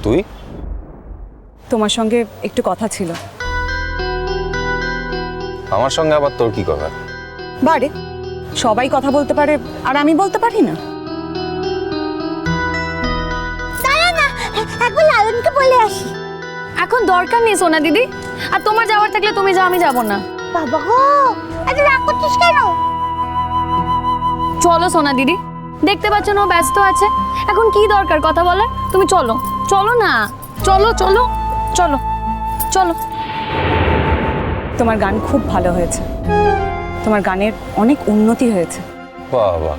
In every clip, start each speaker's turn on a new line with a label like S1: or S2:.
S1: তুই?
S2: তোমার সঙ্গে একটু কথা ছিল।
S1: আমার সঙ্গে আবার তোর কি কথা?
S2: বারে সবাই কথা বলতে পারে আর আমি বলতে পারি না?
S3: একবার লালনকে বলে আসি।
S4: এখন দরকার নেই সোনা দিদি, আর তোমার যাওয়ার থাকলে তুমি যাও, আমি যাব না।
S3: বাবা গো, এত রাগ করছিস কেন?
S4: চলো সোনা দিদি, দেখতে পাচ্ছ না ও ব্যস্ত আছে, এখন কি দরকার কথা বলার? তুমি চলো, চলো না, চলো চলো চলো চলো।
S2: তোমার গান খুব ভালো হয়েছে, তোমার গানের অনেক উন্নতি হয়েছে।
S1: বাহ বাহ,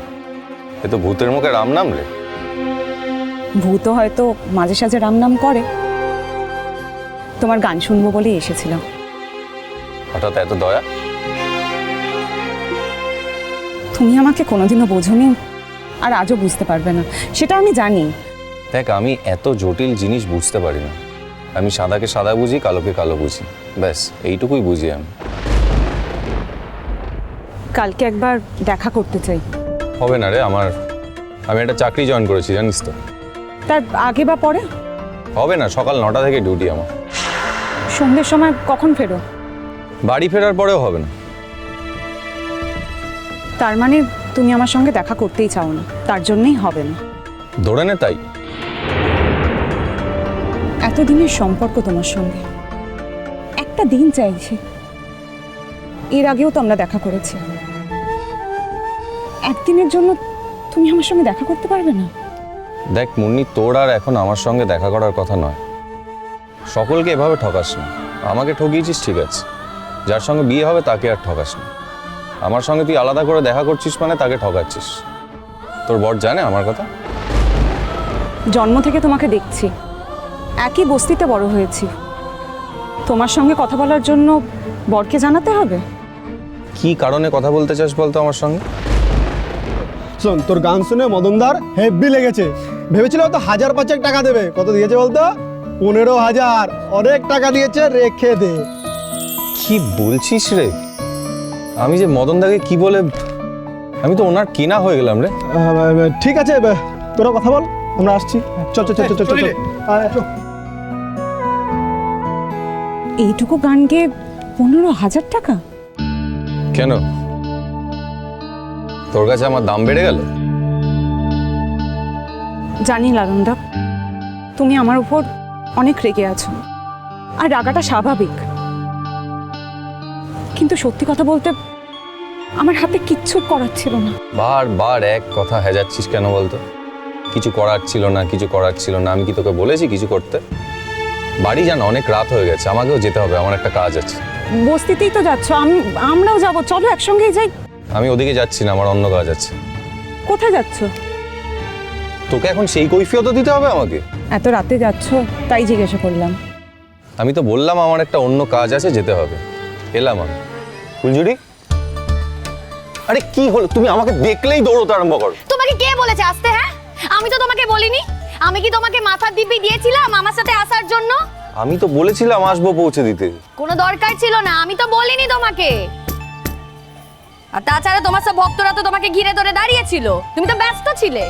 S1: এ তো ভূতের মুখে রাম নাম রে।
S2: ভূত হয়তো মাঝে সাঝে রাম নাম করে। তোমার গান শুনবো বলেই এসেছিলাম।
S1: হঠাৎ এত দয়া?
S2: তুমি আমাকে কোনোদিনও বোঝোনি আর আজও বুঝতে পারবে না, সেটা আমি জানি।
S1: দেখ, আমি এত জটিল জিনিস বুঝতে পারি না। আমি সাদাকে সাদা বুঝি, কালোকে কালো বুঝি, ব্যাস এইটুকুই বুঝি আমি।
S2: কালকে একবার দেখা করতে চাই।
S1: হবে না রে, আমি একটা চাকরি জয়েন করেছি জানিস তো।
S2: তার আগে বা পরে?
S1: হবে না, সকাল 9টা থেকে ডিউটি আমার।
S2: সন্ধ্যের সময় কখন ফেরো?
S1: বাড়ি ফেরার পরেও হবে না।
S2: তার মানে তুমি আমার সঙ্গে দেখা করতেই চাও না, তার জন্যই হবে না।
S1: ধরে নে তাই।
S2: এতদিনের সম্পর্ক তোমার সঙ্গে, একটা দিন চাইছি। এর আগেও তো আমরা দেখা করেছি। একদিনের জন্য তুমি আমার সঙ্গে দেখা করতে পারবে না?
S1: দেখ মুন্নি, তোর আর এখন আমার সঙ্গে দেখা করার কথা নয়। সকলকে এভাবে ঠকাস না। আমাকে ঠকিয়েছিস ঠিক আছে, যার সঙ্গে বিয়ে হবে তাকে আর ঠকাস না। আমার সঙ্গে তুই আলাদা করে দেখা করছিস মানে তাকে ঠকাচ্ছিস। তোর বর জানে আমার কথা?
S2: জন্ম থেকে তোমাকে দেখছি, একই বস্তিতে বড় হয়েছি। তোমার সঙ্গে কথা বলার জন্য বরকে জানাতে হবে?
S1: কি কারণে কথা বলতে চাস বলতো আমার সঙ্গে?
S5: শোন, তোর গান শুনে মদনদার হেভি লেগেছে। ভেবেছিল তো 1000-5 টাকা দেবে, কত দিয়েছে বলতো? 15,000। অনেক টাকা দিয়েছে, রেখে দে।
S1: কি বলছিস রে? আমি যে মদনদাকে কি বলে, আমি তো ওনার কেনা হয়ে গেলাম রে।
S5: ঠিক আছে, তোরা কথা বল, আমরা আসছি। চল চল চল চল চল।
S2: এইটুকু গান গেয়ে 15,000 টাকা?
S1: কেন, তোর কাছে আমার দাম বেড়ে গেল?
S2: জানি লালনদা, তুমি আমার উপর অনেক রেগে আছো, আর রাগাটা স্বাভাবিক। কিন্তু সত্যি কথা বলতে আমার হাতে কিচ্ছু করার ছিল না।
S1: বারবার এক কথা হেজাচ্ছিস কেন বলতো? কিছু করার ছিল না, কিছু করার ছিল না। আমি কি তোকে বলেছি কিছু করতে? বাড়ি যান, অনেক রাত হয়ে গেছে, আমাকেও যেতে হবে, আমার একটা কাজ আছে।
S2: বস্তিতেই তো যাচ্ছ, আমরাও যাবো, চলো একসঙ্গেই যাই।
S1: আমি ওদিকে যাচ্ছি না, আমার অন্য কাজ আছে।
S2: কোথায় যাচ্ছ?
S1: তোকে এখন সেই কৈফিয়তও দিতে হবে আমাকে?
S2: এত রাতে যাচ্ছ তাই জিজ্ঞাসা করলাম।
S1: আমি তো বললাম আমার একটা অন্য কাজ আছে, যেতে হবে, এলাম আমি। ফুলঝুরি, আরে কি হলো? তুমি আমাকে দেখলেই দৌড়তে আরম্ভ করো।
S4: তোমাকে কে বলেছে আসতে? হ্যাঁ, আমি তো তোমাকে বলিনি। আমি কি তোমাকে মাথার দিব্যি দিয়েছিলাম আমার সাথে আসার জন্য?
S1: আমি তো বলেছিলাম আসবো পৌঁছে দিতে।
S4: কোনো দরকার ছিল না, আমি তো বলিনি তোমাকে। আর তাছাড়া তোমার সব ভক্তরা তো তোমাকে ঘিরে ধরে দাঁড়িয়েছিল, তুমি তো ব্যস্ত ছিলে।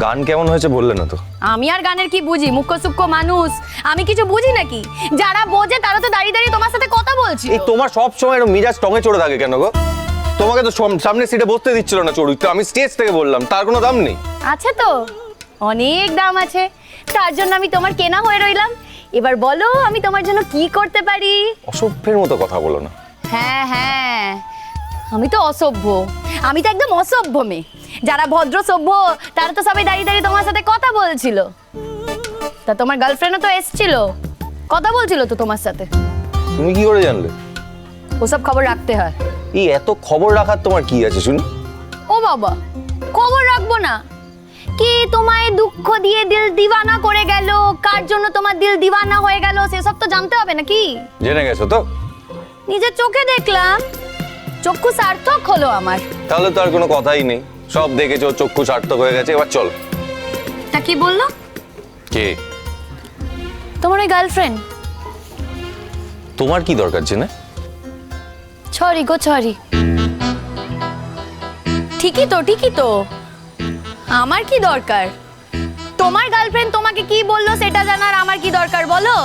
S1: গান কেমন হয়েছে বললে না তো?
S4: আমি আর গানের কি বুঝি? মুখ্য সূক্ষ্ম মানুষ, আমি কিছু বুঝি নাকি? যারা বোঝে তারা তো দাঁড়িয়ে দাঁড়িয়ে তোমার সাথে কথা বলছি।
S1: এই তোমার সব সময় এরকম মিজাজ টঙে চড়ে থাকে কেন গো? তোমাকে তো সামনে সিটে বসতে দিচ্ছিল না চড়ুই, তো আমি স্টেজ থেকে বললাম, তার কোনো দাম নেই?
S4: আছে তো, অনেক দাম আছে, তার জন্য আমি তোমার কেনা হয়ে রইলাম। এবার বলো আমি তোমার জন্য কি করতে পারি?
S1: অসভ্যের মতো কথা বলো না।
S4: হ্যাঁ হ্যাঁ, আমি তো অসভ্য, আমি তো একদম অসভ্য মেয়ে। যারা ভদ্র সভ্য তারা তো সবাই দাঁড়িয়ে দাঁড়িয়ে তোমার সাথে কথা বলছিল। তা তোমার গার্লফ্রেন্ডও তো এসেছিল, কথা বলছিল তো তোমার সাথে।
S1: তুমি কি করে জানলে?
S4: ওসব খবর রাখতে হয়।
S1: এই এত খবর রাখার তোমার কি আছে শুনি?
S4: ও বাবা, খবর রাখবো না? কি তোমায় দুঃখ দিয়ে দিল দিওয়ানা করে গেল, কার জন্য তোমার দিল দিওয়ানা হয়ে গেল সেসব তো জানতে হবে নাকি?
S1: জেনে গেছো তো?
S4: নিজের চোখে দেখলাম, চক্ষু সার্থক হলো আমার।
S1: তাহলে তো আর কোনো কথাই নেই, সব দেখেছো, চক্ষু সার্থক হয়ে গেছে, এবার চল।
S4: তা কি বললো?
S1: কে?
S4: তোমার ওই গার্লফ্রেন্ড।
S1: তোমার কি দরকার জেনে?
S4: সরি গো সরি। ঠিকই তো, ঠিকই তো, আমার কি দরকার? তোমার গার্লফ্রেন্ড তোমাকে কি বললো সেটা জানার আমার কি দরকার বলো?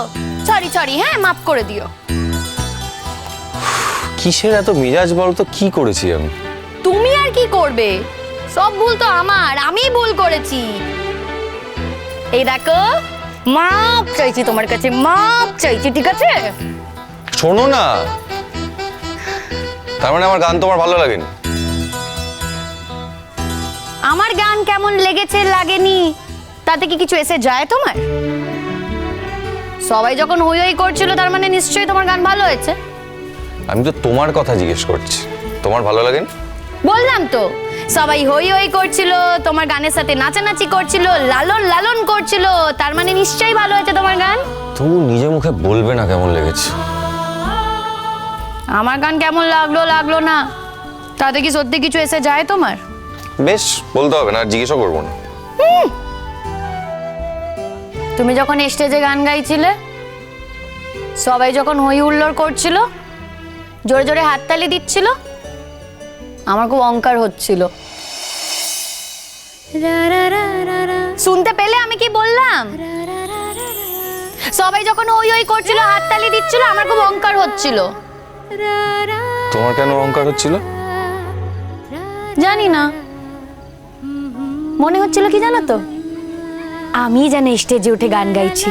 S4: সরি হ্যাঁ, মাফ করে দিও।
S1: কিসের এত মেজাজ বল তো? কি করেছি আমি?
S4: তুমি আর কি করবে? সব ভুল তো আমার, আমিই ভুল করেছি। এই দেখো, মাপ চাইছি তোমার কাছে, মাপ চাইছি, ঠিক আছে?
S1: শোনো না, তার মানে আমার গান তোমার ভালো লাগেনি?
S4: আমার গান কেমন লেগেছে লাগেনি তাতে কি কিছু এসে যায় তোমার? সবাই যখন হই হই করছিল তার মানে নিশ্চয়ই তোমার গান ভালো হয়েছে।
S1: আমি তো তোমার কথা জিজ্ঞেস করছি, তোমার ভালো লাগেনি?
S4: বললাম তো, সবাই হই হই করছিল, তোমার গানের সাথে নাচানাচি করছিল, লালন লালন করছিল, তার মানে নিশ্চয়ই ভালো হয়েছে তোমার গান।
S1: তুমি নিজে মুখে বলবে না কেমন লেগেছে?
S4: আমার গান কেমন লাগলো না তাতে কি সত্যি কিছু এসে যায় তোমার?
S1: বেশ, বলতে হবে না, আর জিজ্ঞেসও করবো না।
S4: তুমি যখন স্টেজে গান গাইছিলে, সবাই যখন হই হুল্লোড় করছিল, জোরে জোরে হাততালি দিচ্ছিল, আমার খুব অহংকার হচ্ছিল। শুনতে পেলে আমি কি বললাম? সবাই যখন হই হই করছিল, হাততালি দিচ্ছিল, আমার খুব অহংকার হচ্ছিল।
S1: তোমার কেন অহংকার হচ্ছিল?
S4: জানি না, মনে হচ্ছিল কি জানো তো, আমি যেন স্টেজে উঠে গান গাইছি।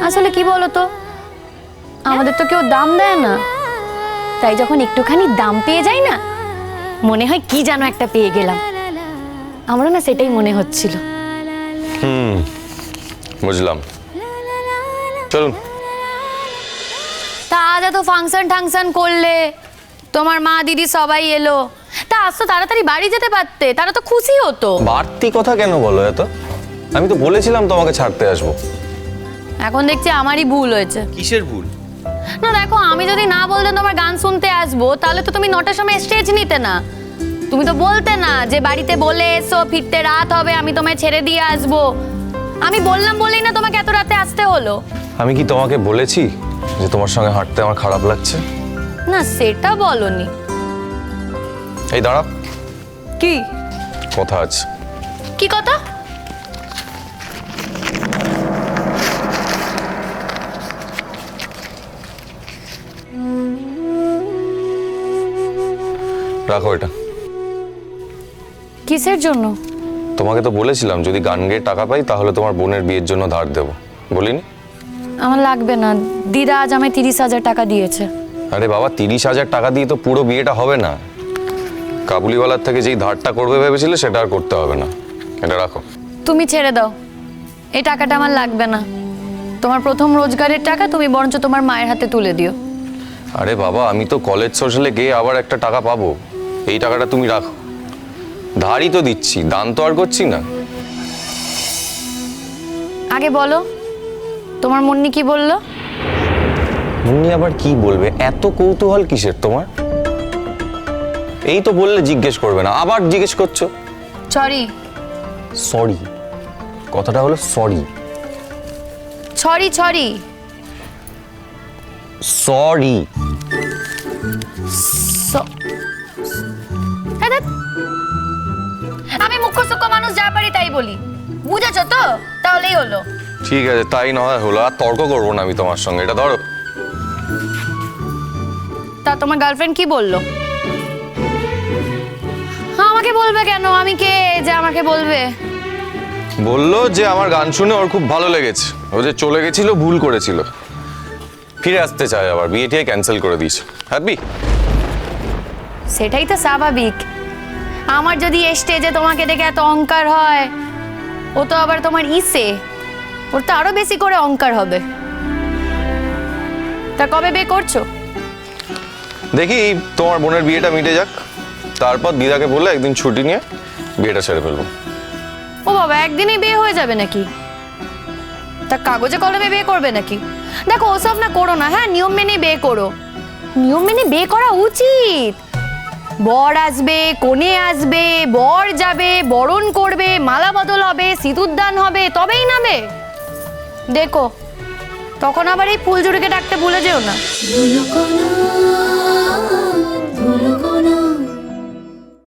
S4: আসলে কি বলো তো, আমাদের তো কেউ দাম দেয় না, তাই যখন একটুখানি দাম পেয়ে যাই না, মনে হয় কি যেন একটা পেয়ে গেলাম। আমারও না সেটাই মনে হচ্ছিল।
S1: বুঝলাম, চলুন।
S4: তা আজ এত ফাংশন করলে, তোমার মা দিদি সবাই এলো, তা আজ তো তাড়াতাড়ি বাড়ি যেতে পারতে, তারা তো খুশি হতো।
S1: বাড়তি কথা কেন বলো এত? আমি তো বলেছিলাম তোমাকে ছাড়তে আসবো।
S4: এখন দেখছি আমারই ভুল হয়েছে।
S1: কিসের ভুল?
S4: না দেখো, আমি যদি না বলতাম তোমার গান শুনতে আসবো, তাহলে তো তুমি 9টার সময় স্টেজ নিতে না। তুমি তো বলতে না যে বাড়িতে বলে এসো, ফিরতে রাত হবে, আমি তোমায় ছেড়ে দিয়ে আসবো। আমি বললাম বলেই না তোমাকে এত রাতে আসতে হলো।
S1: আমি কি তোমাকে বলেছি যে তোমার সঙ্গে হাঁটতে আমার খারাপ লাগছে?
S4: না, সেটা বলনি।
S1: এই দাঁড়া,
S4: কি
S1: কথা আছে।
S4: কি কথা?
S1: রাখো এটা।
S4: কিসের জন্য?
S1: তোমাকে তো বলেছিলাম যদি গান গেয়ে টাকা পাই তাহলে তোমার বোনের বিয়ের জন্য ধার দেবো, বলিনি?
S4: আমার লাগবে না, দিদা আজ আমায় 30,000 টাকা দিয়েছে।
S1: আরে বাবা, 30,000 টাকা দিয়ে তো পুরো বিয়েটা হবে না। কাবুলিওয়ালার থেকে যেই ধারটা করবে ভেবেছিলে সেটা আর করতে হবে না। এটা রাখো।
S4: তুমি ছেড়ে দাও, এই টাকাটা আমার লাগবে না। তোমার প্রথম রোজগারের টাকা তুমি বরঞ্চ তোমার মায়ের হাতে তুলে দিও।
S1: আরে বাবা, আমি তো কলেজ সোশ্যালে গিয়ে আবার একটা টাকা পাবো, এই টাকাটা তুমি রাখো। ধারই তো দিচ্ছি, দান তো আর করছি না।
S4: আগে বলো, তোমার মুন্নি কি বললো?
S1: মুন্নি আবার কি বলবে? এত কৌতূহল কিসের তোমার? এই তো বললে জিজ্ঞেস করবে না, আবার জিজ্ঞেস করছো।
S4: সরি।
S1: সরি, কথাটা হলো সরি।
S4: Sorry sorry
S1: sorry.
S4: আমি মুখ্য সূক্ষ্ম মানুষ, যা পারি তাই বলি, বুঝেছো তো? তাহলেই হলো।
S1: ঠিক আছে, তাই নয় হলো, আর তর্ক করবো না আমি তোমার সঙ্গে। এটা ধরো।
S4: তা তোমার গার্লফ্রেন্ড কি বললো? আমাকে বলবে কেন? আমি কে যে আমাকে বলবে?
S1: বললো যে আমার গান শুনে ওর খুব ভালো লেগেছে, ও যে চলে গেছিল ভুল করেছিল, ফিরে আসতে চায়, আবার বিয়েটিকে ক্যান্সেল করে দিয়েছে। হ্যাপি?
S4: সেটাই তো স্বাভাবিক। আমার যদি স্টেজে তোমাকে দেখে এত অহংকার হয়, ও তো আবার তোমার ইসে, ওর তো আরো বেশি করে অহংকার হবে। তা কবে বিয়ে করছো?
S1: দেখি তোমার বোনের বিয়েটা মিটে যাক, তারপর দিদাকে বলে একদিন ছুটি নিয়ে বিয়েটা সেরে ফেলবো।
S4: ও বাবা, একদিনেই বিয়ে হয়ে যাবে নাকি? তা কাগজে কলমে বিয়ে করবে নাকি? দেখো, ওসব না করো না, হ্যাঁ? নিয়ম মেনে বিয়ে করো। নিয়ম মেনে বিয়ে করা উচিত। বর আসবে, কনে আসবে, বর যাবে, বরণ করবে, মালা বদল হবে, সিঁদুরদান হবে, তবেই নাবে। দেখো, তখন আবার এই ফুলঝুরিকে ডাকতে ভুলে যেও না।